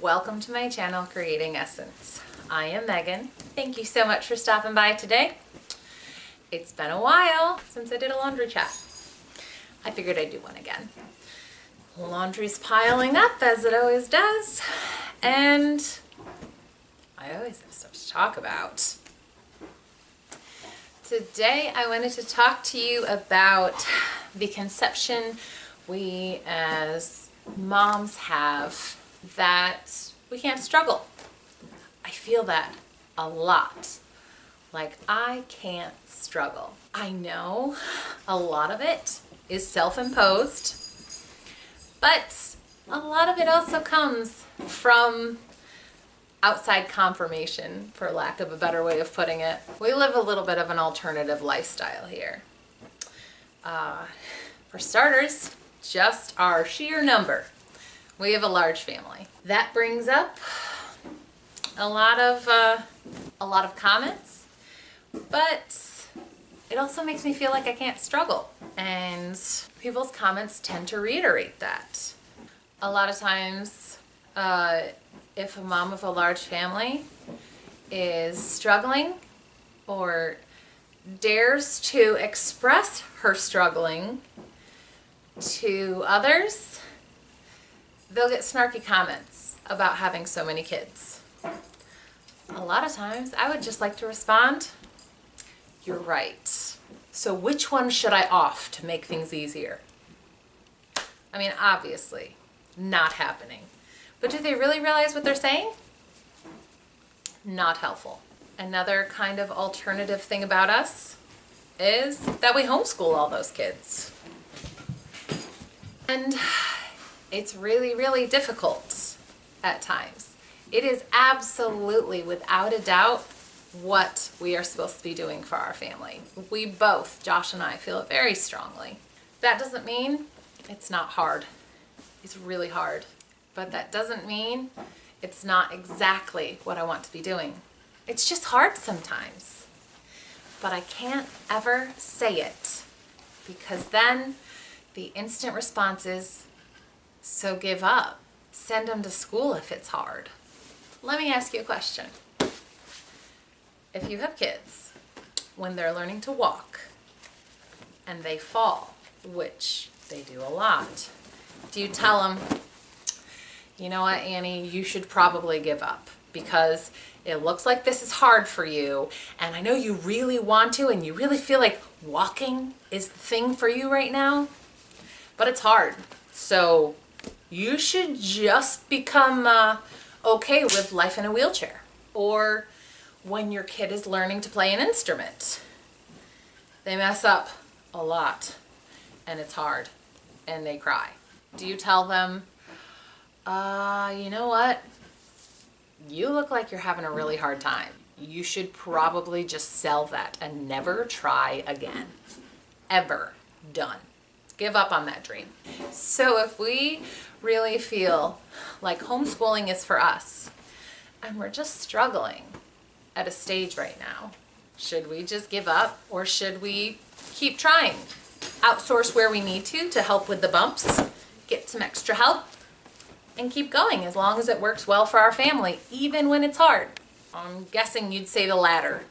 Welcome to my channel, Creating Essence. I am Megan. Thank you so much for stopping by today. It's been a while since I did a laundry chat. I figured I'd do one again. Laundry's piling up as it always does, and I always have stuff to talk about. Today I wanted to talk to you about the conception we as moms have that we can't struggle. I feel that a lot. Like, I can't struggle. I know a lot of it is self-imposed, but a lot of it also comes from outside confirmation, for lack of a better way of putting it. We live a little bit of an alternative lifestyle here. For starters, just our sheer number. We have a large family. That brings up a lot of comments, but it also makes me feel like I can't struggle. And people's comments tend to reiterate that. A lot of times, if a mom of a large family is struggling or dares to express her struggling to others, they'll get snarky comments about having so many kids. A lot of times I would just like to respond, "You're right. So which one should I off to make things easier?" I mean, obviously, not happening. But do they really realize what they're saying? Not helpful. Another kind of alternative thing about us is that we homeschool all those kids. And it's really, really difficult at times. It is absolutely, without a doubt, what we are supposed to be doing for our family. We both, Josh and I, feel it very strongly. That doesn't mean it's not hard. It's really hard. But that doesn't mean it's not exactly what I want to be doing. It's just hard sometimes. But I can't ever say it, because then the instant response is, "So give up. Send them to school if it's hard." Let me ask you a question. If you have kids, when they're learning to walk and they fall, which they do a lot, do you tell them, "You know what, Annie, you should probably give up because it looks like this is hard for you, and I know you really want to, and you really feel like walking is the thing for you right now, but it's hard. So you should just become okay with life in a wheelchair." Or when your kid is learning to play an instrument, they mess up a lot, and it's hard, and they cry. Do you tell them, "You know what? You look like you're having a really hard time. You should probably just sell that and never try again. Ever. Done. Give up on that dream." So if we really feel like homeschooling is for us, and we're just struggling at a stage right now, should we just give up, or should we keep trying? Outsource where we need to help with the bumps, get some extra help, and keep going as long as it works well for our family, even when it's hard. I'm guessing you'd say the latter.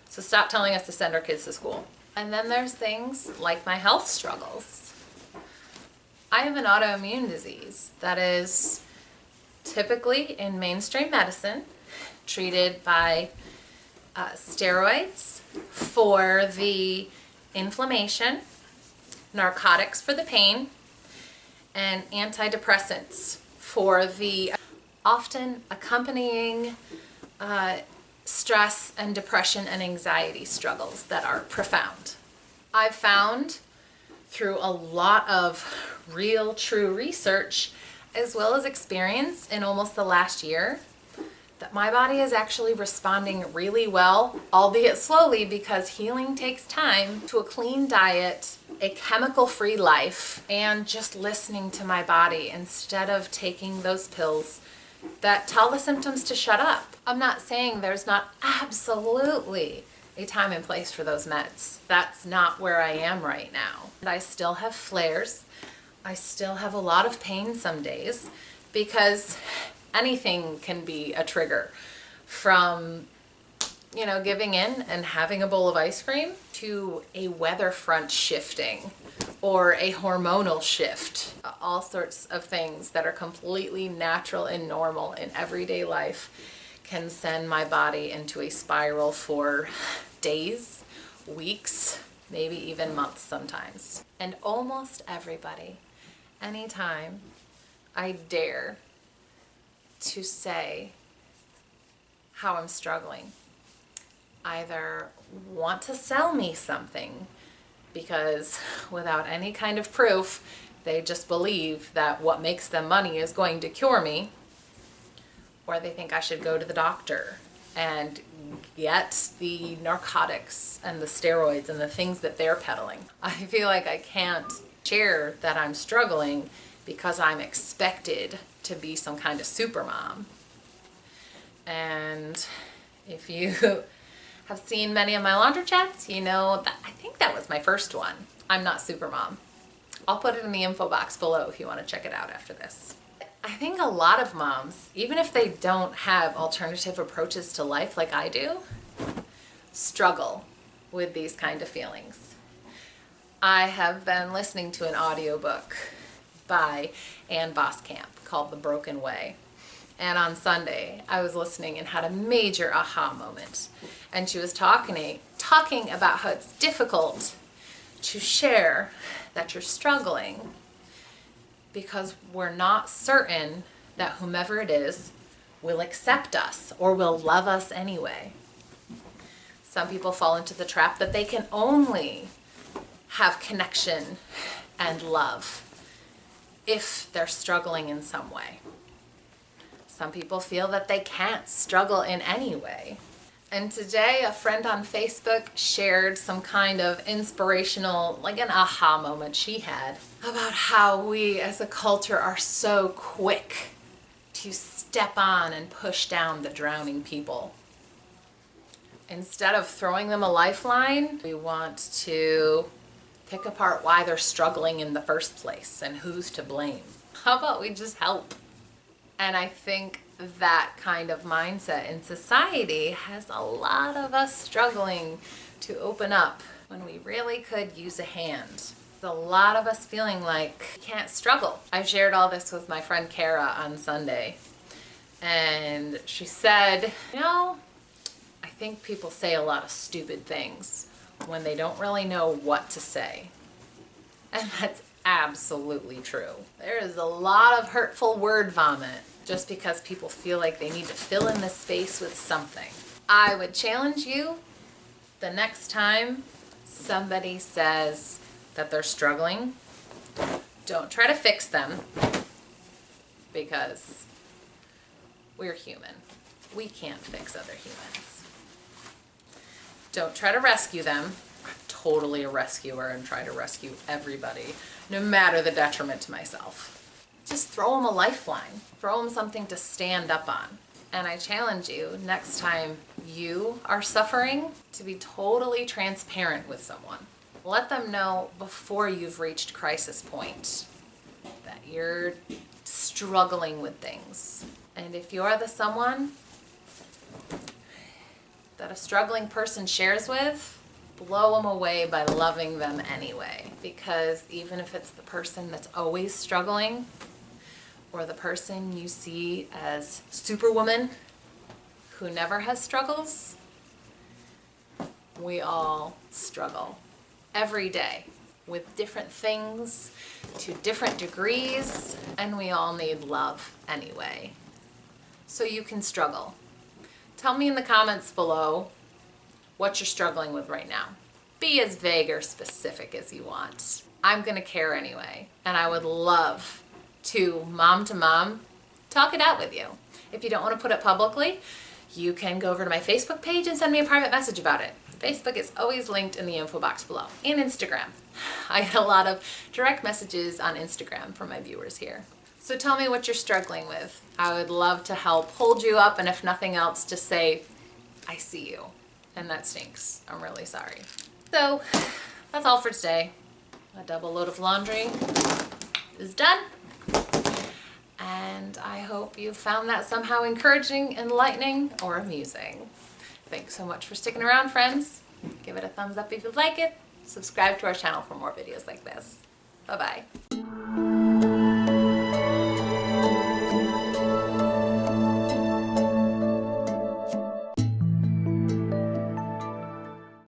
So stop telling us to send our kids to school. And then there's things like my health struggles. I have an autoimmune disease that is typically in mainstream medicine treated by steroids for the inflammation, narcotics for the pain, and antidepressants for the often accompanying stress and depression and anxiety struggles that are profound. I've found through a lot of real, true research, as well as experience in almost the last year, that my body is actually responding really well, albeit slowly, because healing takes time, to a clean diet, a chemical-free life, and just listening to my body instead of taking those pills that tell the symptoms to shut up. I'm not saying there's not absolutely a time and place for those meds. That's not where I am right now. And I still have flares. I still have a lot of pain some days. because anything can be a trigger, from, you know, giving in and having a bowl of ice cream to a weather front shifting or a hormonal shift. All sorts of things that are completely natural and normal in everyday life can send my body into a spiral for days, weeks, maybe even months sometimes. And almost everybody, anytime I dare to say how I'm struggling, either want to sell me something because without any kind of proof, they just believe that what makes them money is going to cure me, or they think I should go to the doctor and get the narcotics and the steroids and the things that they're peddling. I feel like I can't share that I'm struggling because I'm expected to be some kind of super mom. And if you have seen many of my laundry chats, you know that I think that was my first one. I'm not super mom. I'll put it in the info box below if you want to check it out after this. I think a lot of moms, even if they don't have alternative approaches to life like I do, struggle with these kind of feelings. I have been listening to an audiobook by Ann Boskamp called The Broken Way. And on Sunday, I was listening and had a major aha moment. And she was talking about how it's difficult to share that you're struggling because we're not certain that whomever it is will accept us or will love us anyway. Some people fall into the trap that they can only have connection and love if they're struggling in some way. Some people feel that they can't struggle in any way. And today a friend on Facebook shared some kind of inspirational, like an aha moment she had about how we as a culture are so quick to step on and push down the drowning people. Instead of throwing them a lifeline, we want to pick apart why they're struggling in the first place and who's to blame. How about we just help? And I think that kind of mindset in society has a lot of us struggling to open up when we really could use a hand. A lot of us feeling like we can't struggle. I shared all this with my friend Kara on Sunday, and she said, you know, I think people say a lot of stupid things when they don't really know what to say. And that's absolutely true. There is a lot of hurtful word vomit just because people feel like they need to fill in the space with something. I would challenge you, the next time somebody says that they're struggling, don't try to fix them, because we're human. We can't fix other humans. Don't try to rescue them. I'm totally a rescuer and try to rescue everybody, no matter the detriment to myself. Just throw them a lifeline. Throw them something to stand up on. And I challenge you, next time you are suffering, to be totally transparent with someone. Let them know before you've reached crisis point that you're struggling with things. And if you're the someone that a struggling person shares with, blow them away by loving them anyway. Because even if it's the person that's always struggling, or the person you see as Superwoman who never has struggles, we all struggle every day with different things to different degrees, and we all need love anyway. So you can struggle. Tell me in the comments below what you're struggling with right now. Be as vague or specific as you want. I'm gonna care anyway, and I would love to mom, talk it out with you. If you don't want to put it publicly, you can go over to my Facebook page and send me a private message about it. Facebook is always linked in the info box below, and Instagram. I get a lot of direct messages on Instagram from my viewers here. So tell me what you're struggling with. I would love to help hold you up, and if nothing else, just say, I see you. And that stinks. I'm really sorry. So that's all for today. A double load of laundry is done. And I hope you found that somehow encouraging, enlightening, or amusing. Thanks so much for sticking around, friends. Give it a thumbs up if you like it. Subscribe to our channel for more videos like this. Bye-bye.